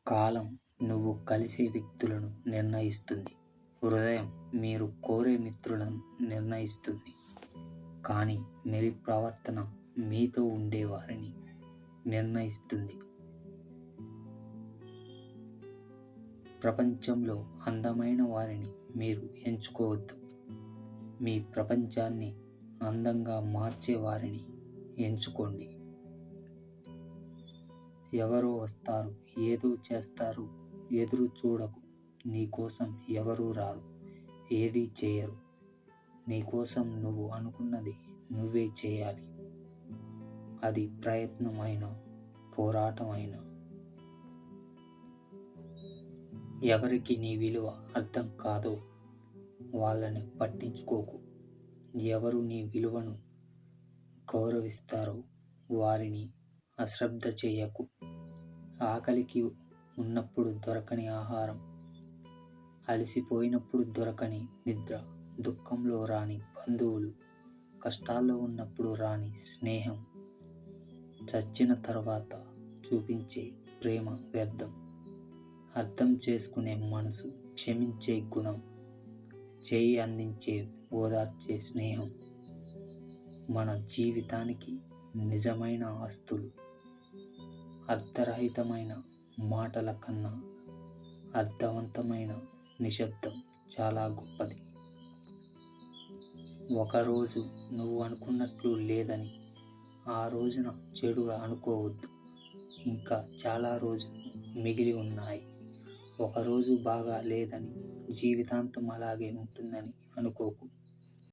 కాలం నువ్వు కలిసే వ్యక్తులను నిర్ణయిస్తుంది. హృదయం మీరు కోరే మిత్రులను నిర్ణయిస్తుంది. కానీ మీ ప్రవర్తన మీతో ఉండేవారిని నిర్ణయిస్తుంది. ప్రపంచంలో అందమైన వారిని మీరు ఎంచుకోవద్దు. మీ ప్రపంచాన్ని అందంగా మార్చే వారిని ఎంచుకోండి. ఎవరో వస్తారు, ఏదో చేస్తారు, ఎదురు చూడకు. నీకోసం ఎవరూ రారు, ఏదీ చేయరు. నీకోసం నువ్వు అనుకున్నది నువ్వే చేయాలి. అది ప్రయత్నమైనా, పోరాటమైనా. ఎవరికి నీ విలువ అర్థం కాదో వాళ్ళని పట్టించుకోకు. ఎవరు నీ విలువను గౌరవిస్తారో వారిని అశ్రద్ధ చేయకు. ఆకలికి ఉన్నప్పుడు దొరకని ఆహారం, అలసిపోయినప్పుడు దొరకని నిద్ర, దుఃఖంలో రాని బంధువులు, కష్టాల్లో ఉన్నప్పుడు రాని స్నేహం, చచ్చిన తర్వాత చూపించే ప్రేమ వ్యర్థం. అర్థం చేసుకునే మనసు, క్షమించే గుణం, చేయి అందించే ఓదార్చే స్నేహం మన జీవితానికి నిజమైన ఆస్తులు. అర్థరహితమైన మాటల కన్నా అర్థవంతమైన నిశ్శబ్దం చాలా గొప్పది. ఒకరోజు నువ్వు అనుకున్నట్లు లేదని ఆ రోజున చెడుగా అనుకోవద్దు. ఇంకా చాలా రోజులు మిగిలి ఉన్నాయి. ఒకరోజు బాగా లేదని జీవితాంతం అలాగే ఉంటుందని అనుకోకు.